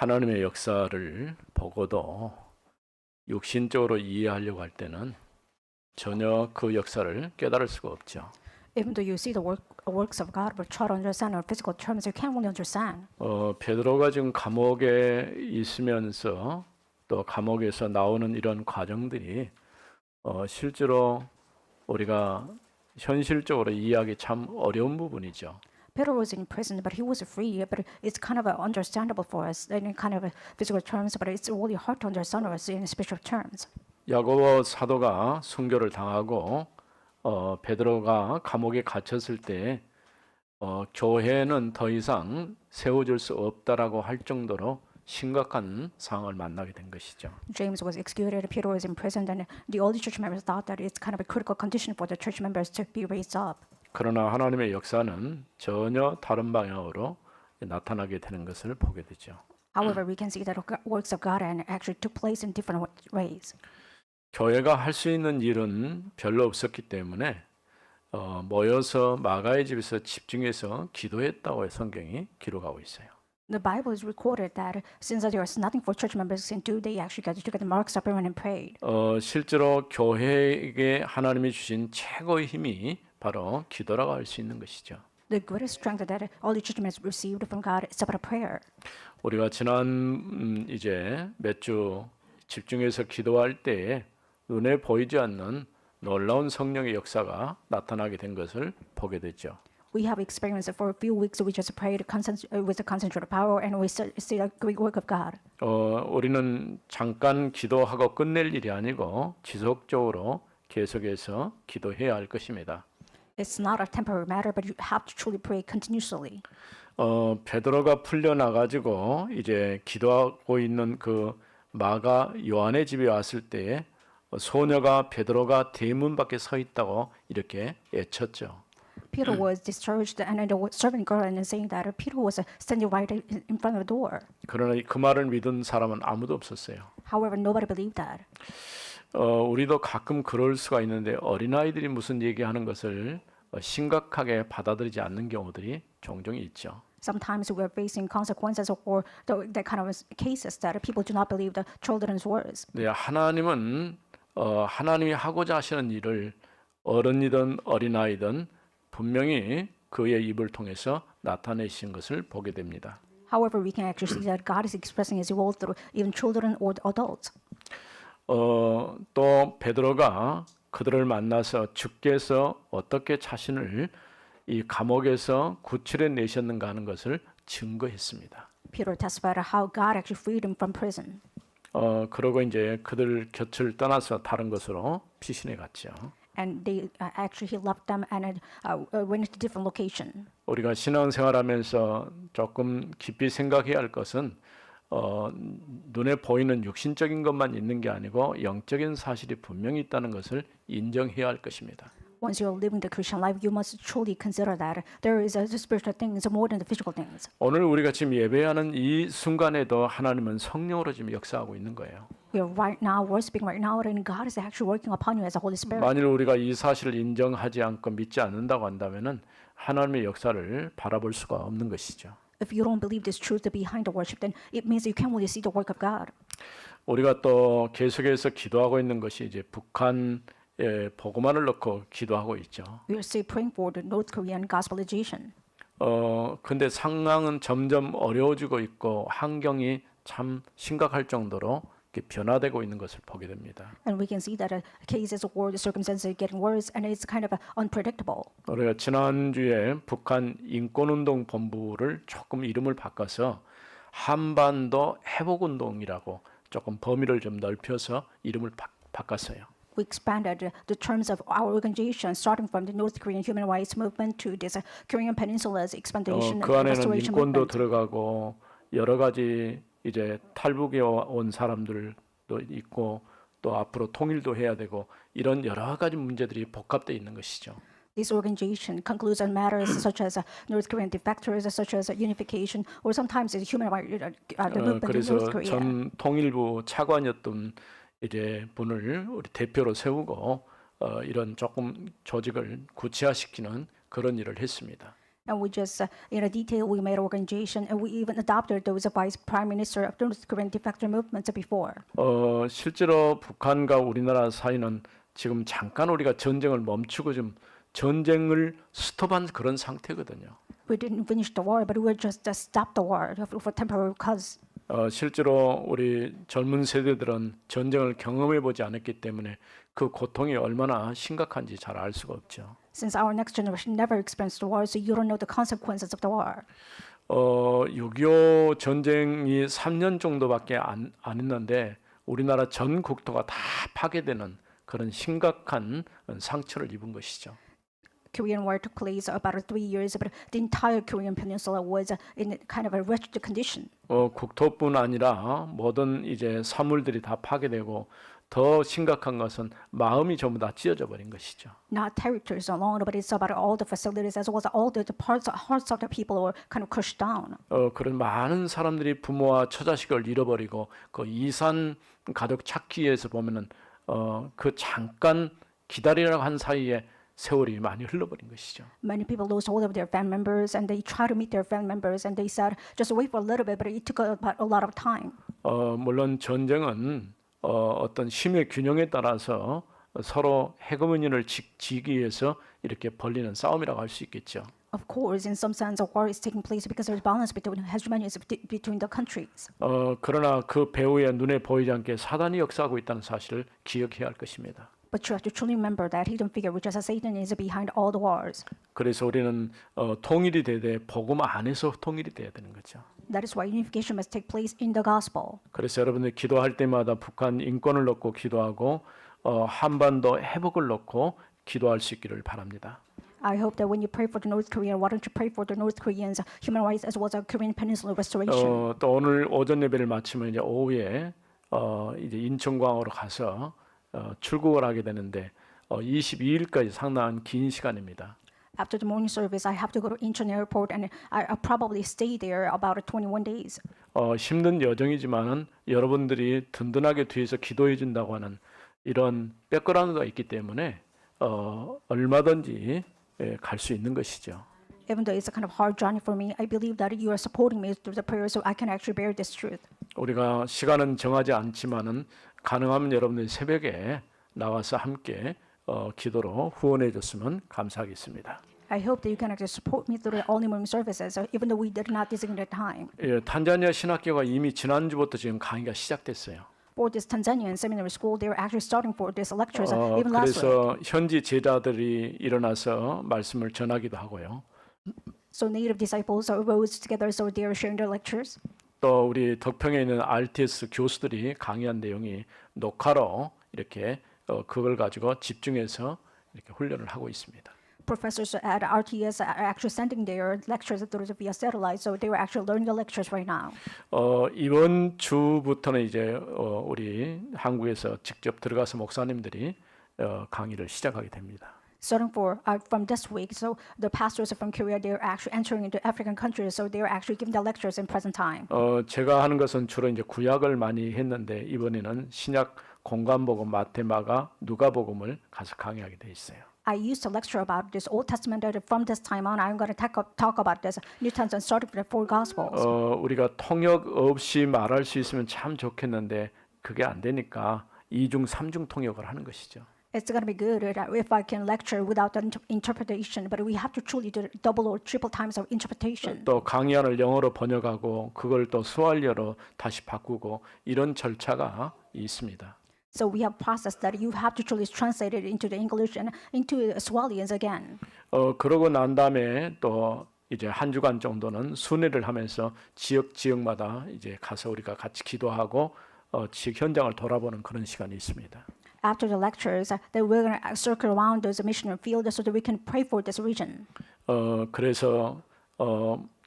하나님의 역사를 보고도 육신적으로 이해하려고 할 때는 전혀 그 역사를 깨달을 수가 없죠. Even though you see the works of God, but try to understand in physical terms, you can't really understand. 베드로가 지금 감옥에 있으면서 또 감옥에서 나오는 이런 과정들이 실제로 우리가 현실적으로 이해하기 참 어려운 부분이죠. Peter was in prison, but he was free. But it's kind of understandable for us in kind of physical terms, but it's really hard to understand us in spiritual terms. 야고보 사도가 순교를 당하고 베드로가 감옥에 갇혔을 때 교회는 더 이상 세워질 수 없다라고 할 정도로 심각한 상황을 만나게 된 것이죠. James was executed, Peter was imprisoned, and the early church members thought that it's kind of a critical condition for the church members to be raised up. 그러나 하나님의 역사는 전혀 다른 방향으로 나타나게 되는 것을 보게 되죠. However, we can see that works of God and actually took place in different ways. 교회가 할 수 있는 일은 별로 없었기 때문에 모여서 마가의 집에서 집중해서 기도했다고 성경이 기록하고 있어요. The Bible is recorded that since there was nothing for church members to do, they actually got together, Mark's Supper, and prayed. 실제로 교회에게 하나님이 주신 최고의 힘이 바로 기도라고 할 수 있는 것이죠. The greatest strength that all the church members received from God is about prayer. 우리가 지난 이제 몇 주 집중해서 기도할 때에 눈에 보이지 않는 놀라운 성령의 역사가 나타나게 된 것을 보게 되죠. We have experienced for a few weeks. We just prayed with the concentrated power, and we see the great work of God. 우리는 잠깐 기도하고 끝낼 일이 아니고 지속적으로 계속해서 기도해야 할 것입니다. It's not a temporary matter, but you have to truly pray continuously. 베드로가 풀려나 가지고 이제 기도하고 있는 그 마가 요한의 집에 왔을 때에 소녀가 베드로가 대문 밖에 서 있다고 이렇게 외쳤죠. Peter was discharged, and the servant girl and saying that Peter was standing right in front of the door. 그러나 그 말을 믿은 사람은 아무도 없었어요. However, nobody believed that. 우리도 가끔 그럴 수가 있는데 어린아이들이 무슨 얘기하는 것을 심각하게 받아들이지 않는 경우들이 종종 있죠. Sometimes we are facing consequences or that kind of cases that people do not believe the children's words. 네, 하나님은 하나님이 하고자 하시는 일을 어른이든 어린아이든 분명히 그의 입을 통해서 나타내신 것을 보게 됩니다. However, we can actually see that God is expressing His will through even children or adults. 또 베드로가 그들을 만나서 주께서 어떻게 자신을 이 감옥에서 구출해 내셨는가 하는 것을 증거했습니다. Peter testified how God actually freed him from prison. 그러고 이제 그들 곁을 떠나서 다른 곳으로 피신해 갔죠. And they actually he left them and went to different location. 우리가 신앙생활하면서 조금 깊이 생각해야 할 것은 눈에 보이는 육신적인 것만 있는 게 아니고 영적인 사실이 분명히 있다는 것을 인정해야 할 것입니다. Once you are living the Christian life, you must truly consider that there is a spiritual things more than the physical things. 오늘 우리가 지금 예배하는 이 순간에도 하나님은 성령으로 지금 역사하고 있는 거예요. We are right now worshiping right now, and God is actually working upon you as a Holy Spirit. 만일 우리가 이 사실을 인정하지 않고 믿지 않는다고 한다면은 하나님의 역사를 바라볼 수가 없는 것이죠. If you don't believe this truth behind the worship, then it means you can't really see the work of God. 우리가 또 계속해서 기도하고 있는 것이 이제 북한 복음화를 놓고 기도하고 있죠. We are still praying for the North Korean gospelization. 근데 상황은 점점 어려워지고 있고 환경이 참 심각할 정도로 이렇게 변화되고 있는 것을 보게 됩니다. And we can see that cases or the circumstances are getting worse, and it's kind of unpredictable. 우리가 지난주에 북한 인권운동 본부를 조금 이름을 바꿔서 한반도 회복운동이라고 조금 범위를 좀 넓혀서 이름을 바꿨어요. We expanded the terms of our organization, starting from the North Korean human rights movement to this Korean Peninsula's expansion 그 and 안에는 restoration 인권도 movement. 들어가고 여러 가지 이제 탈북에 온 사람들도 있고 또 앞으로 통일도 해야 되고 이런 여러 가지 문제들이 복합되어 있는 것이죠. This organization concludes on matters such as North Korean defectors, such as unification, or sometimes the human rights the movement in 그래서 North Korea. 전 통일부 차관이었던 이제 분을 우리 대표로 세우고 이런 조금 조직을 구체화시키는 그런 일을 했습니다. And we just, in a detail, we made organization, and we even adopted those vice prime minister of the North Korean defector movements before. 실제로 북한과 우리나라 사이는 지금 잠깐 우리가 전쟁을 멈추고 좀 전쟁을 스톱한 그런 상태거든요. We didn't finish the war, but we just stopped the war for temporary cause. 실제로 우리 젊은 세대들은 전쟁을 경험해 보지 않았기 때문에 그 고통이 얼마나 심각한지 잘 알 수가 없죠. Since our next generation never experienced the war, so you don't know the consequences of the war. 6.25 전쟁이 3년 정도밖에 안 했는데 우리나라 전 국토가 다 파괴되는 그런 심각한 상처를 입은 것이죠. Korean War took place about 3 years, but the entire Korean peninsula was in kind of a wretched condition. 국토뿐 아니라 모든 이제 사물들이 다 파괴되고 더 심각한 것은 마음이 전부 다 찢어져 버린 것이죠. Not territories alone, but it's about all the facilities as well as all the hearts of the people were kind of crushed down. 그런 많은 사람들이 부모와 처자식을 잃어버리고 그 이산 가족 찾기 위해서 보면은 그 잠깐 기다리라고 한 사이에 세월이 많이 흘러버린 것이죠. Many people lost hold of their family members, and they tried to meet their family members, and they said, "Just wait for a little bit," but it took a lot of time. 물론 전쟁은 어떤 힘의 균형에 따라서 서로 헤게모니를 지기 위해서 이렇게 벌리는 싸움이라고 할 수 있겠죠. Of course, in some sense, a war is taking place because there's balance between hegemonies between the countries. 그러나 그 배후에 눈에 보이지 않게 사단이 역사하고 있다는 사실을 기억해야 할 것입니다. But you have to truly remember that hidden figure, which is Satan, is behind all the wars. 그래서 우리는 통일이 되되 복음 안에서 통일이 돼야 되는 거죠. That is why unification must take place in the gospel. 그래서 여러분들 기도할 때마다 북한 인권을 놓고 기도하고 한반도 회복을 놓고 기도할 수 있기를 바랍니다. I hope that when you pray for the North Korean, why don't you pray for the North Koreans' human rights as well as the Korean Peninsula restoration? 또 오늘 오전 예배를 마치면 이제 오후에 이제 인천공항으로 가서 출국을 하게 되는데 22일까지 상당한 긴 시간입니다. After the morning service, I have to go to Incheon Airport, and I'll probably stay there about 21 days. 힘든 여정이지만은 여러분들이 든든하게 뒤에서 기도해 준다고 하는 이런 백그라운드가 있기 때문에 얼마든지 갈 수 있는 것이죠. Even though it's a kind of hard journey for me, I believe that you are supporting me through the prayer, so I can actually bear this truth. 우리가 시간은 정하지 않지만은 가능하면 여러분들이 새벽에 나와서 함께 기도로 후원해 줬으면 감사하겠습니다. I hope that you can actually support me through the early morning services, even though we did not designate time. 탄자니아 신학교가 이미 지난주부터 지금 강의가 시작됐어요. For this Tanzanian seminary school, they were actually starting for these lectures even last week. 그래서 현지 제자들이 일어나서 말씀을 전하기도 하고요. So native disciples arose together, so they are sharing their lectures. 또 우리 덕평에 있는 RTS 교수들이 강의한 내용이 녹화로 이렇게 그걸 가지고 집중해서 이렇게 훈련을 하고 있습니다. Professors at RTS are actually sending their lectures through via satellite, so they were actually learning the lectures right now. 이번 주부터는 이제 우리 한국에서 직접 들어가서 목사님들이 강의를 시작하게 됩니다. Starting from this week, so the pastors from Korea, they are actually entering into African countries, so they are actually giving the lectures in present time. 제가 하는 것은 주로 이제 구약을 많이 했는데 이번에는 신약 공관복음, 마태마가, 누가복음을 가서 강의하게 돼 있어요. I used to lecture about this Old Testament, and from this time on, I'm going to talk about this New Testament, starting with the four Gospels. 우리가 통역 없이 말할 수 있으면 참 좋겠는데 그게 안 되니까 이중 삼중 통역을 하는 것이죠. It's going to be good if I can lecture without the interpretation, but we have to truly do double or triple times of interpretation. 또 강의안을 영어로 번역하고 그걸 또 스왈리어로 다시 바꾸고 이런 절차가 있습니다. So we have process that you have to truly translate it into the English and into Swahilians again. 그러고 난 다음에 또 이제 한 주간 정도는 순회를 하면서 지역마다 이제 가서 우리가 같이 기도하고 지역 현장을 돌아보는 그런 시간이 있습니다. After the lectures, then we're going to circle around those missionary fields so that we can pray for this region. 그래서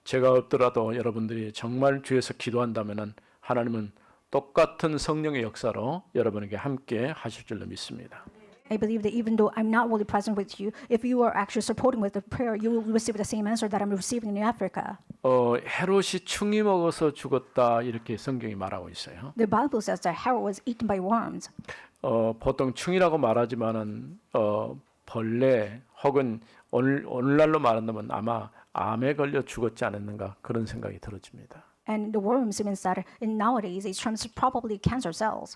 제가 없더라도 여러분들이 정말 주에서 기도한다면은 하나님은 똑같은 성령의 역사로 여러분에게 함께 하실 줄로 믿습니다. I believe that even though I'm not really present with you, if you are actually supporting with the prayer, you will receive the same answer that I'm receiving in Africa. 헤롯이 충이 먹어서 죽었다 이렇게 성경이 말하고 있어요. The Bible says that Herod was eaten by worms. 보통 충이라고 말하지만은 벌레 혹은 오늘날로 말한다면 아마 암에 걸려 죽었지 않았는가 그런 생각이 들어집니다. And the worms means that in nowadays these terms are probably cancer cells.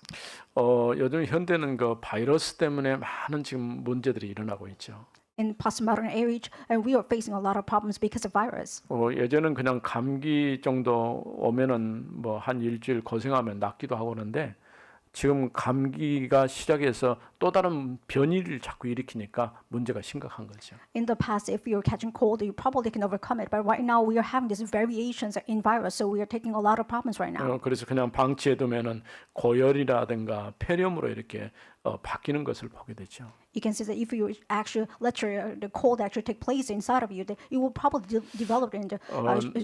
요즘 현대는 그 바이러스 때문에 많은 지금 문제들이 일어나고 있죠. In postmodern age, and we are facing a lot of problems because of virus. 예전은 그냥 감기 정도 오면은 뭐 한 일주일 고생하면 낫기도 하고 그러는데 지금 감기가 시작해서 또 다른 변이를 자꾸 일으키니까 문제가 심각한 거죠. In the past, if you're catching cold, you probably can overcome it. But right now, we are having these variations in virus, so we are taking a lot of problems right now. 그래서 그냥 방치해두면은 고열이라든가 폐렴으로 이렇게 바뀌는 것을 보게 되죠. You can see that if you actually let the cold actually take place inside of you, that you will probably develop it into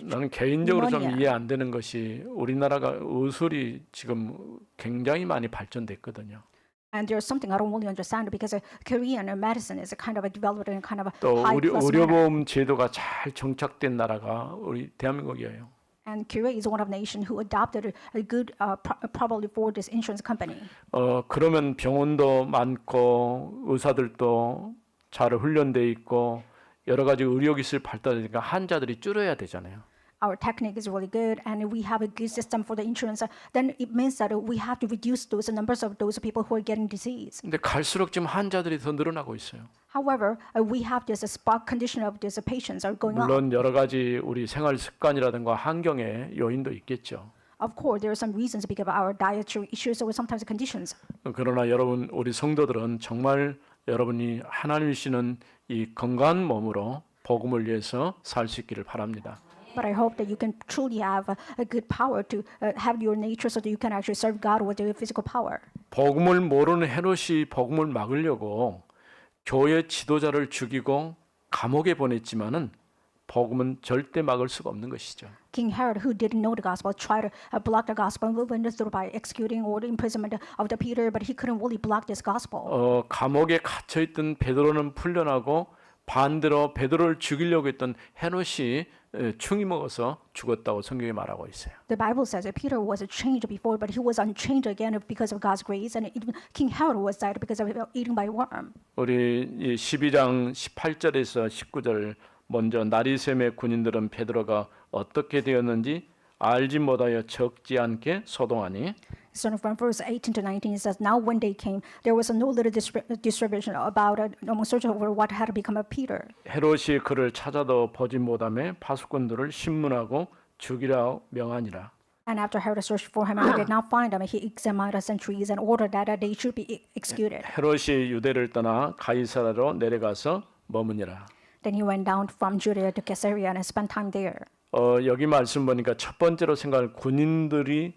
나는 개인적으로 좀 pneumonia. 이해 안 되는 것이 우리나라가 의술이 지금 굉장히 많이 발전됐거든요. And there's something I don't really understand because Korean medicine is a kind of a developed in kind of a 또 high class manner. 의료보험 제도가 잘 정착된 나라가 우리 대한민국이에요. And Korea is one of the nation who adopted a good, probably for this insurance company. 그러면 병원도 많고 의사들도 잘 훈련돼 있고 여러 가지 의료기술 발달되니까 환자들이 줄어야 되잖아요. Our technique is really good, and we have a good system for the insurance. Then it means that we have to reduce those numbers of those people who are getting disease. 근데 갈수록 지금 환자들이 더 늘어나고 있어요. However, we have this spot condition of these patients are going up. 물론 여러 가지 우리 생활 습관이라든가 환경의 요인도 있겠죠. Of course, there are some reasons because of our dietary issues or sometimes conditions. 그러나 여러분 우리 성도들은 정말 여러분이 하나님이 주시는 이 건강한 몸으로 복음을 위해서 살 수 있기를 바랍니다. But I hope that you can truly have a good power to have your nature so that you can actually serve God with your physical power. 복음을 모르는 헤롯이 복음을 막으려고 교회 지도자를 죽이고 감옥에 보냈지만은 복음은 절대 막을 수가 없는 것이죠. King Herod, who didn't know the gospel, tried to block the gospel and went through by executing or the imprisonment of the Peter, but he couldn't really block this gospel. 감옥에 갇혀 있던 베드로는 풀려나고 반대로 베드로를 죽이려고 했던 헤롯이 충이 먹어서 죽었다고 성경이 말하고 있어요. The Bible says that Peter was chained before, but he was unchained again because of God's grace, and even King Herod was died because of eating by worm. 우리 12장 18절에서 19절 먼저 나리샘의 군인들은 베드로가 어떻게 되었는지 알지 못하여 적지 않게 소동하니 So from verse 18 to 19 it says, Now when they came, there was no little distribution about among search over what had become of Peter. 헤롯이 그를 찾아도 보지 못하며 파수꾼들을 신문하고 죽이라 명하니라. And after Herod searched for him and did not find him, he examined the sentries and ordered that they should be executed. 헤롯이 유대를 떠나 가이사라로 내려가서 머무니라. Then he went down from Judea to Caesarea and spent time there. 여기 말씀 보니까 첫 번째로 생각할 군인들이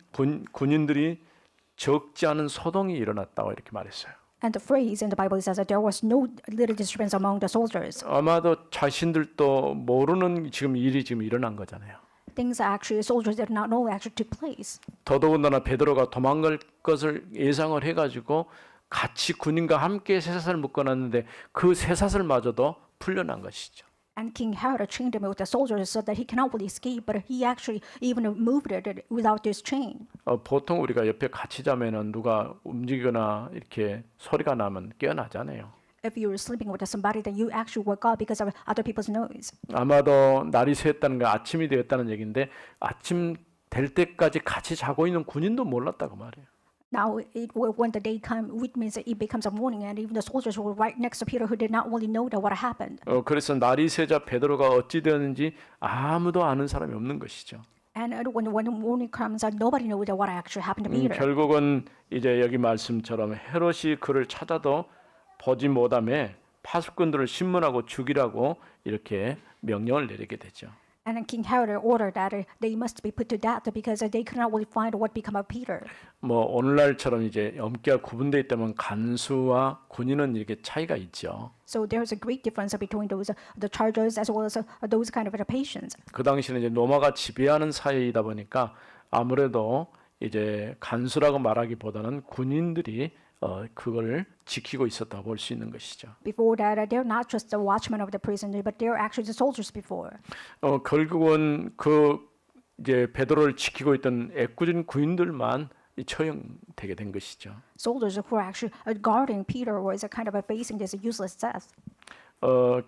적지 않은 소동이 일어났다고 이렇게 말했어요. And the phrase in the Bible says that there was no little disturbance among the soldiers. 아마도 자신들도 모르는 지금 일이 지금 일어난 거잖아요. Things actually soldiers did not know actually took place. 더더군다나 베드로가 도망갈 것을 예상을 해가지고 같이 군인과 함께 쇠사슬을 묶어놨는데 그 쇠사슬마저도 풀려난 것이죠. And King Herod chained him with the soldiers so that he cannot really escape, but he actually even moved it without this chain. 보통 우리가 옆에 같이 자면은 누가 움직이거나 이렇게 소리가 나면 깨어나잖아요. If you're sleeping with somebody, then you actually wake up because of other people's noise. 아마도 날이 새었다는 거 아침이 되었다는 얘기인데 아침 될 때까지 같이 자고 있는 군인도 몰랐다고 말해요. Now, when the day comes, which means that it becomes a morning, and even the soldiers who were right next to Peter who did not really know that what happened. 그래서 날이 새자 베드로가 어찌 되었는지 아무도 아는 사람이 없는 것이죠. And when the morning comes, nobody knows that what actually happened to Peter. 결국은 이제 여기 말씀처럼 헤롯이 그를 찾아도 보지 못하며 파수꾼들을 신문하고 죽이라고 이렇게 명령을 내리게 되죠. And then King Herod ordered that they must be put to death because they could not really find what became of Peter. 뭐 오늘날처럼 이제 엄기가 구분되어 있다면 간수와 군인은 이렇게 차이가 있죠. So there's a great difference between those the chargers as well as those kind of patients. 그 당시에는 이제 로마가 지배하는 사회이다 보니까 아무래도 이제 간수라고 말하기보다는 군인들이 그걸 지키고 있었다고 볼 수 있는 것이죠. Before that, they're not just the watchmen of the prison, but they're actually the soldiers before. 결국은 그 이제 베드로를 지키고 있던 애꿎은 군인들만 처형되게 된 것이죠. Soldiers who were actually guarding Peter was a kind of facing this useless death.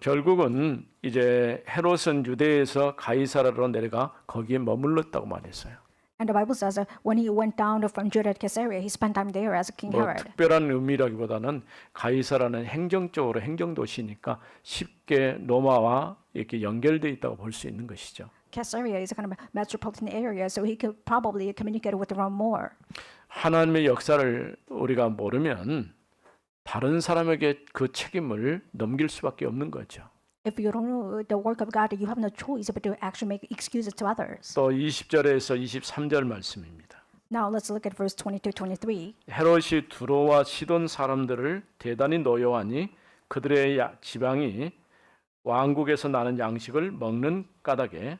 결국은 이제 헤롯은 유대에서 가이사라로 내려가 거기에 머물렀다고 말했어요. And the Bible says that when he went down from Judah to Caesarea, he spent time there as King 뭐 Herod. 특별한 의미라기보다는 가이사라는 행정적으로 행정도시니까 쉽게 로마와 이렇게 연결되어 있다고 볼 수 있는 것이죠. Caesarea is a kind of metropolitan area, so he could probably communicate with Rome more. 하나님의 역사를 우리가 모르면 다른 사람에게 그 책임을 넘길 수밖에 없는 거죠. If you don't know the work of God, you have no choice but to actually make excuses to others. 또 20절에서 23절 말씀입니다. Now let's look at verse 22, 23. 헤롯이 두로와 시돈 사람들을 대단히 노여하니 그들의 지방이 왕국에서 나는 양식을 먹는 까닭에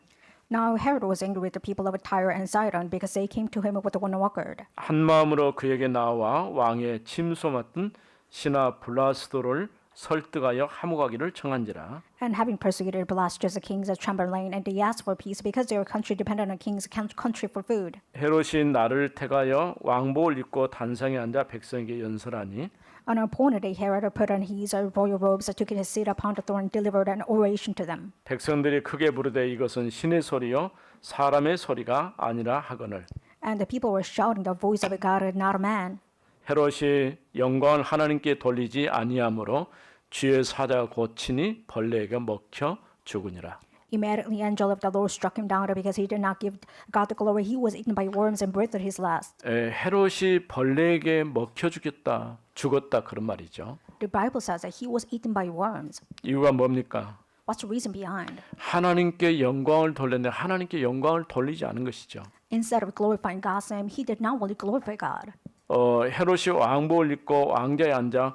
Now Herod was angry with the people of Tyre and Sidon because they came to him with one accord. 한 마음으로 그에게 나와 왕의 침소 맡은 신하 블라스도를 설득하여 함옥하기를 청한지라. And having persecuted Blastus, the kings of Chamberlain, and they asked for peace because their country depended on king's country for food. 헤롯이 나를 택하여 왕복을 입고 단상에 앉아 백성에게 연설하니 On an appointed day, Herod put on his royal robes, took his seat upon the throne, and delivered an oration to them. 백성들이 크게 부르되 이것은 신의 소리요 사람의 소리가 아니라 하거늘. And the people were shouting, the voice of God, not a man. 헤롯이 영광을 하나님께 돌리지 아니하므로 주의 사자가 고치니 벌레에게 먹혀 죽으니라. Immediately, the angel of the Lord struck him down because he did not give God the glory. He was eaten by worms and breathed his last. 헤롯이 벌레에게 먹혀 죽었다 그런 말이죠. The Bible says that he was eaten by worms. 이유가 뭡니까? What's the reason behind? 하나님께 영광을 돌렸는데 하나님께 영광을 돌리지 않은 것이죠. Instead of glorifying God's name, he did not really glorify God. 헤롯이 왕복을 입고 왕자에 앉아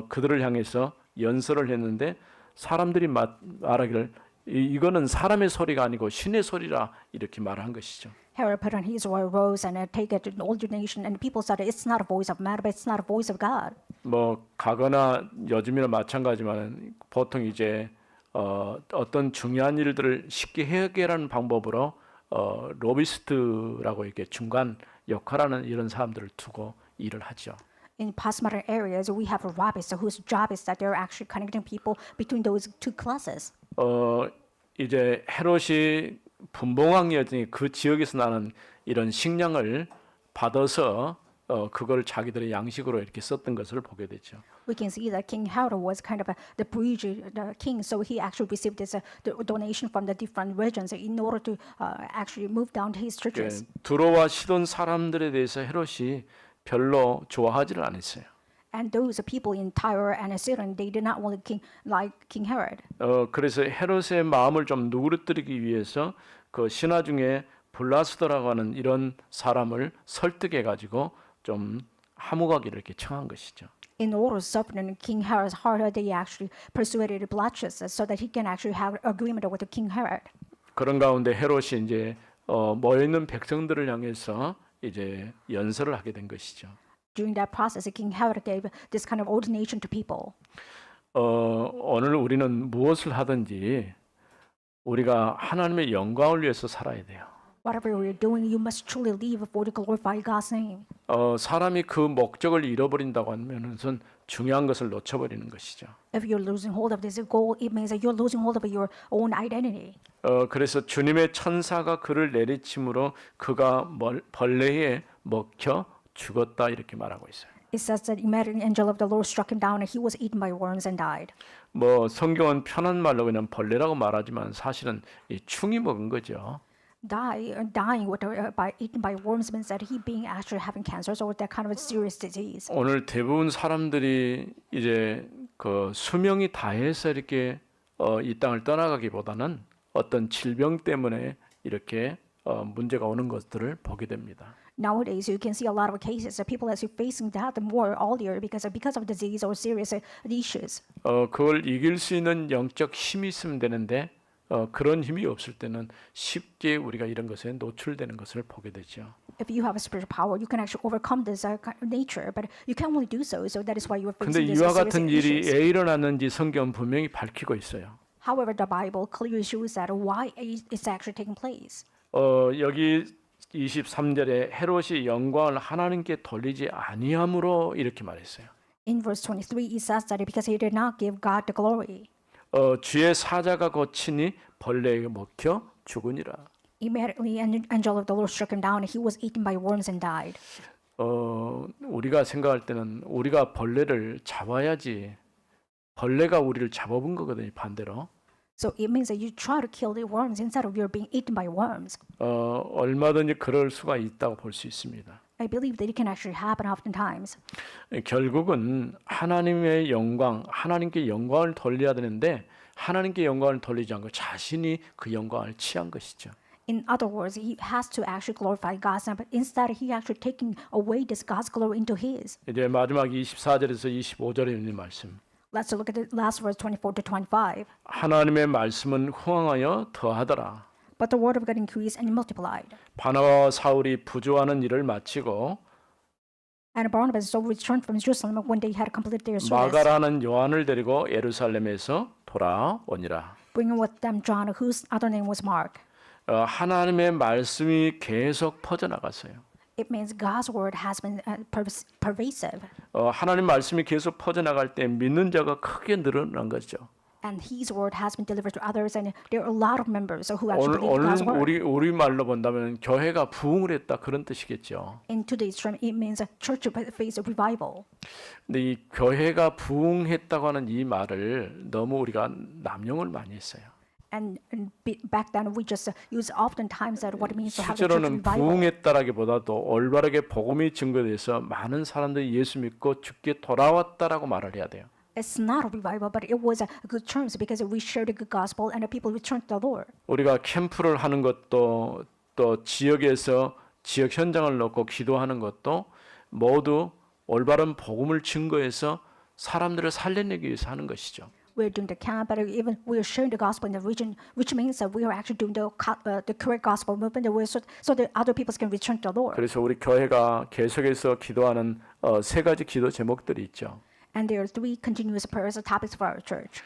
그들을 향해서 연설을 했는데 사람들이 말하기를 이거는 사람의 소리가 아니고 신의 소리라 이렇게 말한 것이죠. Herod put on his royal robes and take it to all the nation, and the people said, "It's not a voice of man, but it's not a voice of God." 뭐 과거나 요즘이나 마찬가지만 보통 이제 어떤 중요한 일들을 쉽게 해결하는 방법으로 로비스트라고 이렇게 중간 역할하는 이런 사람들을 두고 일을 하죠. In postmodern areas, we have rabbis whose job is that they're actually connecting people between those two classes. 이제 헤롯이 분봉왕이었으니 그 지역에서 나는 이런 식량을 받아서 그걸 자기들의 양식으로 이렇게 썼던 것을 보게 되죠. We can see that King Herod was kind of the priest, the king, so he actually received this the donation from the different regions in order to actually move down to his churches. 두로와 시돈 사람들에 대해서 헤롯이 별로 좋아하지를 않았어요. And those people in Tyre and Sidon, they did not want like King Herod. 그래서 헤롯의 마음을 좀 누그러뜨리기 위해서 그 신하 중에 블라스도라고 하는 이런 사람을 설득해 가지고 좀 함옥하기를 이렇게 청한 것이죠. In order to soften King Herod's heart, they actually persuaded Blastus so that he can actually have agreement with the King Herod. 그런 가운데 헤롯이 이제 모여 있는 백성들을 향해서 이제 연설을 하게 된 것이죠. During that process, King Herod gave this kind of ordination to people. 오늘 우리는 무엇을 하든지 우리가 하나님의 영광을 위해서 살아야 돼요. Whatever you're doing, you must truly live for to glorify God's name. 사람이 그 목적을 잃어버린다고 하면은 중요한 것을 놓쳐버리는 것이죠. If you're losing hold of this goal, it means that you're losing hold of your own identity. 그래서 주님의 천사가 그를 내리침으로 그가 벌레에 먹혀 죽었다 이렇게 말하고 있어요. It says that immediately the angel of the Lord struck him down and he was eaten by worms and died. 뭐 성경은 편한 말로 그냥 벌레라고 말하지만 사실은 이 충이 먹은 거죠. Dying by eaten by worms means that he being actually having cancers or that kind of a serious disease. 오늘 대부분 사람들이 이제 그 수명이 다해서 이렇게 이 땅을 떠나가기보다는 어떤 질병 때문에 이렇게 문제가 오는 것들을 보게 됩니다. Nowadays, you can see a lot of cases of people actually facing death more earlier because of disease or serious issues. 그걸 이길 수 있는 영적 힘이 있으면 되는데 그런 힘이 없을 때는 쉽게 우리가 이런 것에 노출되는 것을 보게 되죠. If you have a spiritual power, you can actually overcome this nature, but you can't really do so. So that is why you are 근데 facing these 이와 serious 같은 일이 issues. 왜 일어났는지 성경은 분명히 밝히고 있어요. However, the Bible clearly shows that why it's actually taking place. 여기 23절에 헤롯이 영광을 하나님께 돌리지 아니함으로 이렇게 말했어요. In verse 23, it says that because he did not give God the glory. 주의 사자가 거치니 벌레에게 먹혀 죽으니라. Immediately, an angel of the Lord struck him down, and he was eaten by worms and died. 우리가 생각할 때는 우리가 벌레를 잡아야지 벌레가 우리를 잡아본 거거든요. 반대로. So it means that you try to kill the worms instead of you're being eaten by worms. 얼마든지 그럴 수가 있다고 볼 수 있습니다. I believe that it can actually happen oftentimes. 결국은 하나님의 영광, 하나님께 영광을 돌려야 되는데 하나님께 영광을 돌리지 않고 자신이 그 영광을 취한 것이죠. In other words, he has to actually glorify God's name, but instead he actually taking away this God's glory into his. 이제 마지막 24절에서 25절에 있는 말씀. Let's look at the last verse 24 to 25. 하나님의 말씀은 흥황하여 더하더라. But the word of God increased and multiplied. 바나바와 사울이 부조하는 일을 마치고 And Barnabas so returned from Jerusalem when they had completed their service, 마가라는 요한을 데리고 예루살렘에서 돌아오니라. bringing with them John, whose other name was Mark. 하나님의 말씀이 계속 퍼져나갔어요. It means God's word has been pervasive, 하나님 말씀이 계속 퍼져나갈 때 믿는 자가 크게 늘어난 거죠. and His word has been delivered to others, and there are a lot of members who 오늘 actually believe God's word. 우리 말로 본다면 교회가 부흥을 했다 그런 뜻이겠죠. In today's term, it means a church face a revival. 근데 이 교회가 부흥했다고 하는 이 말을 너무 우리가 남용을 많이 했어요. And back then, we just use oftentimes that what it means to have a church 실제로는 revival. 부흥했다라기보다도 올바르게 복음이 증거돼서 많은 사람들이 예수 믿고 죽게 돌아왔다라고 말을 해야 돼요. It's not a revival, but it was a good terms because we shared the good gospel and the people returned to the Lord. 우리가 캠프를 하는 것도 또 지역에서 지역 현장을 놓고 기도하는 것도 모두 올바른 복음을 증거해서 사람들을 살려내기 위해서 하는 것이죠. We're doing the camp, but even we're sharing the gospel in the region, which means that we are actually doing the correct gospel movement, so that other people can return to the Lord. 그래서 우리 교회가 계속해서 기도하는 세 가지 기도 제목들이 있죠. And there are three continuous prayers topics for our church.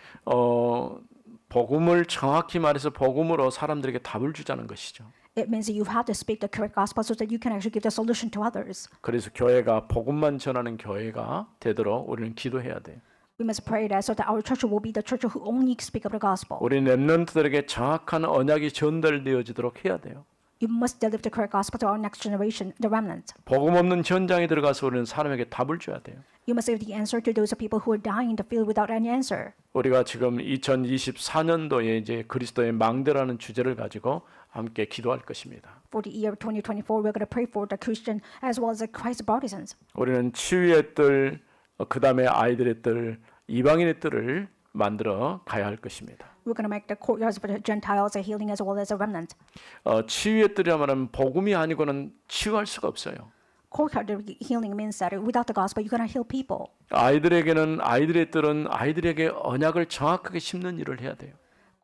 복음을 정확히 말해서 복음으로 사람들에게 답을 주자는 것이죠. It means that you have to speak the correct gospel so that you can actually give the solution to others. 그래서 교회가 복음만 전하는 교회가 되도록 우리는 기도해야 돼요. We must pray that so that our church will be the church who only speak of the gospel. 우리 렘넌트들에게 정확한 언약이 전달되어지도록 해야 돼요. You must deliver the correct gospel to our next generation, the remnant. 복음 없는 현장에 들어가서 우리는 사람에게 답을 줘야 돼요. You must give the answer to those people who are dying in the field without any answer. 우리가 지금 2024년도에 이제 그리스도의 망대라는 주제를 가지고 함께 기도할 것입니다. For the year 2024, we're going to pray for the Christian as well as the Christ partisans. 우리는 치유의 뜰, 그 다음에 아이들의 뜰, 이방인의 뜰을 만들어 가야 할 것입니다. We're going to make the courtyards for the Gentiles a healing as well as a remnant. 치유의 뜰이라면 복음이 아니고는 치유할 수가 없어요. Courtyard healing means that without the gospel, you're going to heal people. 아이들에게는 아이들의 뜰은 아이들에게 언약을 정확하게 심는 일을 해야 돼요.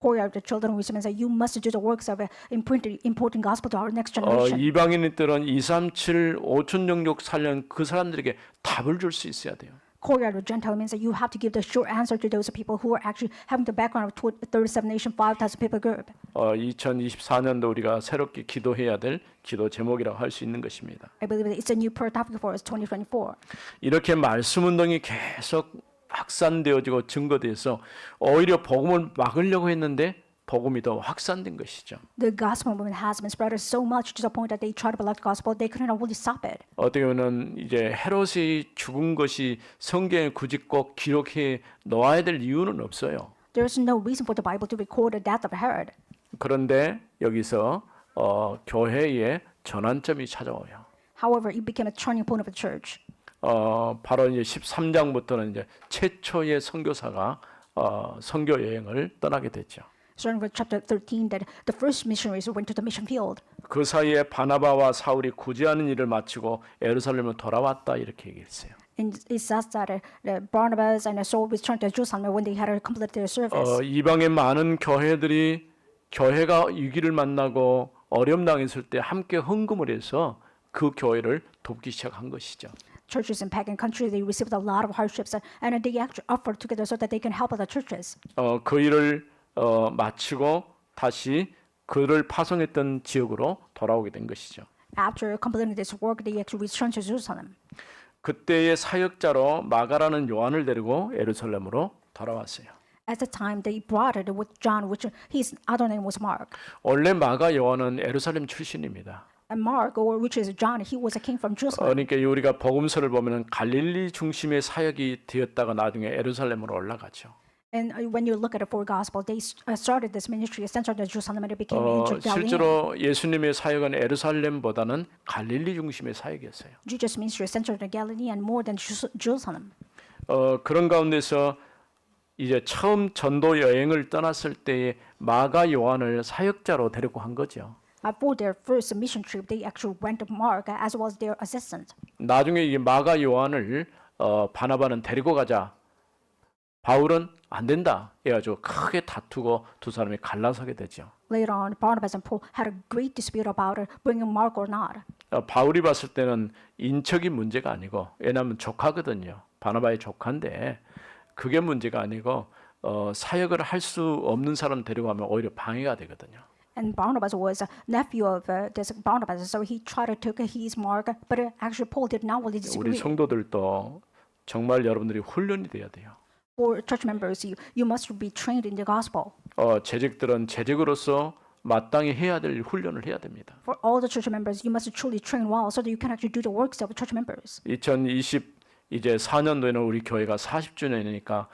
Courtyard, the children, which means that you must do the works of important gospel to our next generation. 이방인의 뜰은 237, 5천 영역 살려는 그 사람들에게 답을 줄 수 있어야 돼요. Courtyard of Gentile means that you have to give the sure answer to those people who are actually having the background of 37 nation, 5,000 people group. 2024년도 우리가 새롭게 기도해야 될 기도 제목이라고 할 수 있는 것입니다. I believe that it's a new prayer topic for us 2024. 이렇게 말씀 운동이 계속 확산되어지고 증거돼서 오히려 복음을 막으려고 했는데 복음이 더 확산된 것이죠. The gospel movement has been spread so much to the point that they tried to block the gospel, they couldn't really stop it. 어떻게 보면 이제 헤롯이 죽은 것이 성경에 굳이 꼭 기록해 놓아야 될 이유는 없어요. There's no reason for the Bible to record the death of Herod. 그런데 여기서 교회의 전환점이 찾아와요. However, it became a turning point of the church. 바로 이제 13장부터는 이제 최초의 선교사가 선교 여행을 떠나게 됐죠. Starting with chapter 13, that the first missionaries went to the mission field. 그 사이에 바나바와 사울이 구제하는 일을 마치고 예루살렘으로 돌아왔다 이렇게 얘기했어요. And it says that Barnabas and Saul returned to Jerusalem when they had completed their service. 이방의 많은 교회들이 교회가 위기를 만나고 어려움 당했을 때 함께 헌금을 해서 그 교회를 돕기 시작한 것이죠. Churches in pagan countries, they received a lot of hardships, and they actually offered together so that they can help other churches. 그 일을 마치고 다시 그를 파송했던 지역으로 돌아오게 된 것이죠. After completing this work, they actually returned to Jerusalem. 그때의 사역자로 마가라는 요한을 데리고 예루살렘으로 돌아왔어요. At the time, they brought it with John, which his other name was Mark. 원래 마가 요한은 예루살렘 출신입니다. And Mark, or which is John, he was a king from Jerusalem. 그러니까 우리가 복음서를 보면은 갈릴리 중심의 사역이 되었다가 나중에 예루살렘으로 올라가죠. And when you look at the four gospel, they started this ministry centered in Jerusalem and it became into Galilee. 실제로 예수님의 사역은 예루살렘보다는 갈릴리 중심의 사역이었어요. Jesus' ministry centered in Galilee and more than Jerusalem. 그런 가운데서 이제 처음 전도 여행을 떠났을 때에 마가 요한을 사역자로 데리고 한 거죠. For their first mission trip, they actually went to Mark as well as their assistant. 나중에 이 마가 요한을 바나바는 데리고 가자. 바울은 안 된다. 해가지고 크게 다투고 두 사람이 갈라서게 되죠. Later on, Barnabas and Paul had a great dispute about bringing Mark or not. 바울이 봤을 때는 인척이 문제가 아니고, 왜냐하면 조카거든요. 바나바의 조카인데 그게 문제가 아니고 사역을 할 수 없는 사람 데려가면 오히려 방해가 되거든요. And Barnabas was a nephew of this Barnabas, so he tried to take his Mark, but actually Paul did not really 우리 disagree. 성도들도 정말 여러분들이 훈련이 돼야 돼요. For church members, you must be trained in the gospel. 재직들은 재직으로서 마땅히 해야 될 훈련을 해야 됩니다. For all the church members, you must truly train well so that you can actually do the works of church members. 2020 이제 4년도에는 우리 교회가 40주년이니까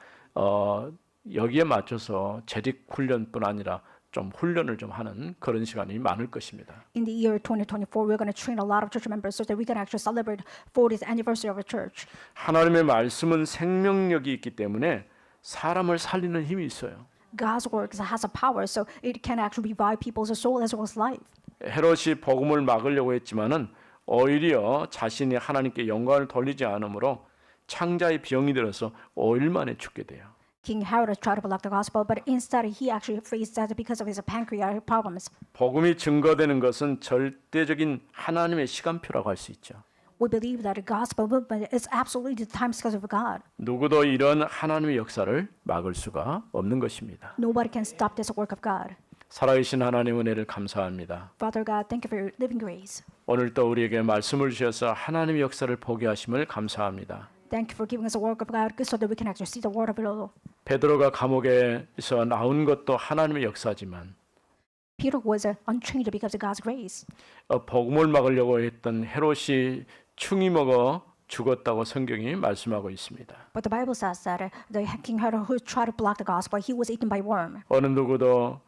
여기에 맞춰서 재직 훈련뿐 아니라 좀 훈련을 좀 하는 그런 시간이 많을 것입니다. In the year 2024, we're going to train a lot of church members so that we can actually celebrate 40th anniversary of a church. 하나님의 말씀은 생명력이 있기 때문에 사람을 살리는 힘이 있어요. God's word has a power, so it can actually revive people's soul as well as life. 헤롯이 복음을 막으려고 했지만은 오히려 자신이 하나님께 영광을 돌리지 않으므로 창자의 병이 들어서 5일 만에 죽게 돼요. King Herod tried to block the gospel, but instead he actually faced that because of his pancreatic problems. 복음이 증거되는 것은 절대적인 하나님의 시간표라고 할 수 있죠. We believe that the gospel movement is absolutely the time scale of God. 누구도 이런 하나님의 역사를 막을 수가 없는 것입니다. Nobody can stop this work of God. 살아계신 하나님 은혜를 감사합니다. Father God, thank you for your living grace. 오늘 또 우리에게 말씀을 주셔서 하나님의 역사를 보게 하심을 감사합니다. Thank you for giving us a work of God so that we can actually see the word of the Lord. 베드로가 감옥에서 나온 것도 하나님의 역사지만 Peter was unchanged because of God's grace. 복음을 막으려고 했던 헤롯이 충이 먹어 죽었다고 성경이 말씀하고 있습니다. But the Bible says that the King Herod who tried to block the gospel, he was eaten by worm. 어느 누구도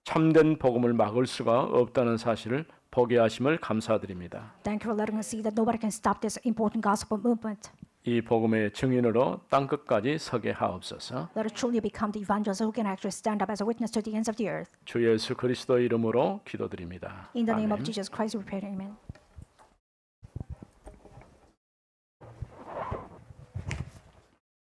참된 복음을 막을 수가 없다는 사실을 보게 하심을 감사드립니다. Thank you for letting us see that nobody can stop this important gospel movement. 이 복음의 증인으로 땅끝까지 서게 하옵소서. Let us truly become the evangelists who can actually stand up as a witness to the ends of the earth. 주 예수 그리스도 이름으로 기도드립니다. In the name of 아멘. Jesus Christ, we pray. Amen.